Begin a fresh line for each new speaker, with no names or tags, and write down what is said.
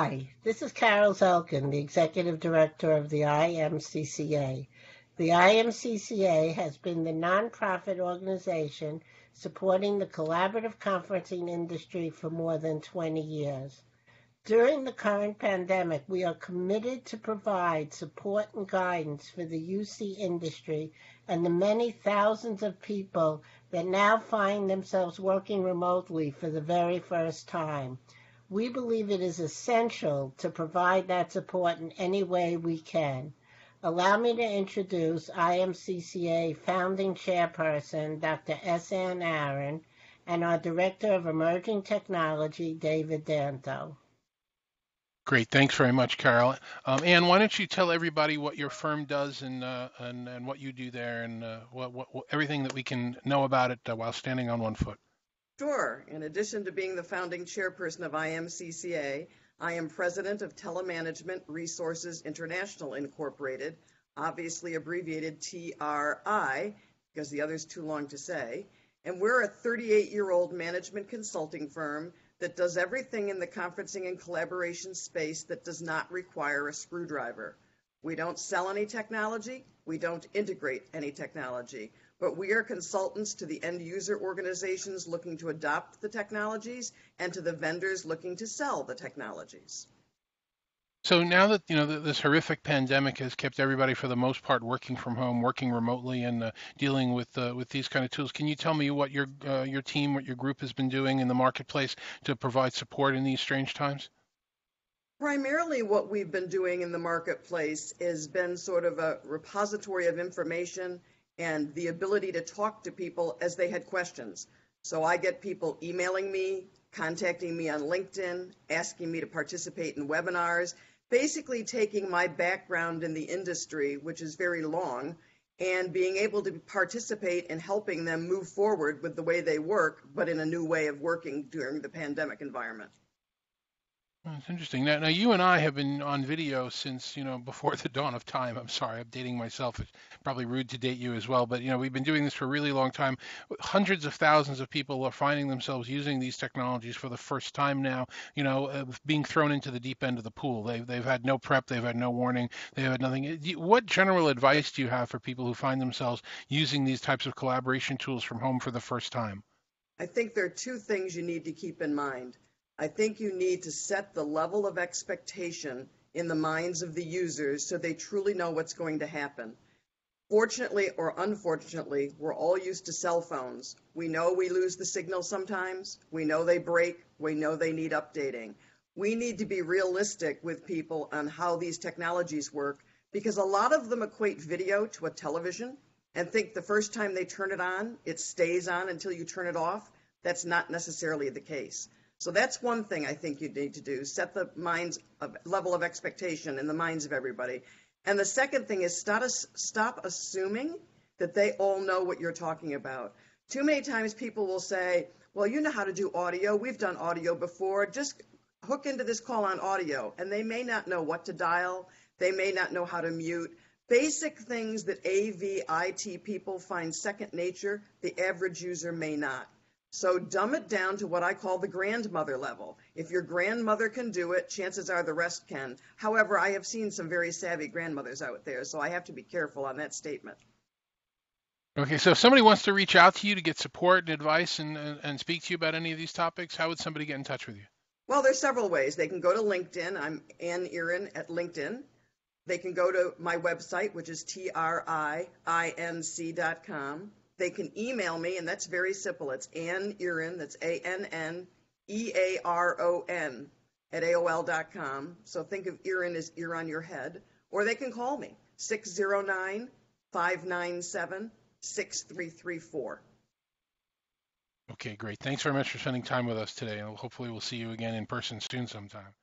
Hi, this is Carol Zelkin, the Executive Director of the IMCCA. The IMCCA has been the nonprofit organization supporting the collaborative conferencing industry for more than 20 years. During the current pandemic, we are committed to provide support and guidance for the UC industry and the many thousands of people that now find themselves working remotely for the very first time. We believe it is essential to provide that support in any way we can. Allow me to introduce IMCCA founding chairperson, Dr. S. Ann Aaron, and our Director of Emerging Technology, David Danto.
Great, thanks very much, Carol. Ann, why don't you tell everybody what your firm does and what you do there, and what everything that we can know about it while standing on one foot.
Sure. In addition to being the founding chairperson of IMCCA, I am president of Telemanagement Resources International Incorporated, obviously abbreviated TRI, because the other's too long to say. And we're a 38-year-old management consulting firm that does everything in the conferencing and collaboration space that does not require a screwdriver. We don't sell any technology. We don't integrate any technology. But we are consultants to the end user organizations looking to adopt the technologies and to the vendors looking to sell the technologies.
So now that this horrific pandemic has kept everybody, for the most part, working from home, working remotely, and dealing with these kind of tools, can you tell me what your team, what your group has been doing in the marketplace to provide support in these strange times?
Primarily what we've been doing in the marketplace has been sort of a repository of information and the ability to talk to people as they had questions. So I get people emailing me, contacting me on LinkedIn, asking me to participate in webinars, basically taking my background in the industry, which is very long, and being able to participate in helping them move forward with the way they work, but in a new way of working during the pandemic environment.
That's interesting. Now, you and I have been on video since, before the dawn of time. I'm sorry, I'm dating myself. It's probably rude to date you as well, but, we've been doing this for a really long time. Hundreds of thousands of people are finding themselves using these technologies for the first time now, being thrown into the deep end of the pool. They've had no prep, they've had no warning, they've had nothing. What general advice do you have for people who find themselves using these types of collaboration tools from home for the first time?
I think there are two things you need to keep in mind. I think you need to set the level of expectation in the minds of the users so they truly know what's going to happen. Fortunately or unfortunately, we're all used to cell phones. We know we lose the signal sometimes. We know they break. We know they need updating. We need to be realistic with people on how these technologies work, because a lot of them equate video to a television and think the first time they turn it on, it stays on until you turn it off. That's not necessarily the case. So that's one thing I think you need to do, set the level of expectation in the minds of everybody. And the second thing is stop assuming that they all know what you're talking about. Too many times people will say, well, you know how to do audio. We've done audio before. Just hook into this call on audio. And they may not know what to dial. They may not know how to mute. Basic things that AV, IT people find second nature, the average user may not. So dumb it down to what I call the grandmother level. If your grandmother can do it, chances are the rest can. However, I have seen some very savvy grandmothers out there, so I have to be careful on that statement.
Okay, so if somebody wants to reach out to you to get support and advice and speak to you about any of these topics, how would somebody get in touch with you?
Well, there's several ways. They can go to LinkedIn. I'm Ann Aaron at LinkedIn. They can go to my website, which is TRIINC.com. They can email me, and that's very simple. It's Ann Aaron, that's ANNEARON, at AOL.com. So think of Aaron as ear on your head. Or they can call me, 609-597-6334.
Okay, great. Thanks very much for spending time with us today, and hopefully we'll see you again in person soon sometime.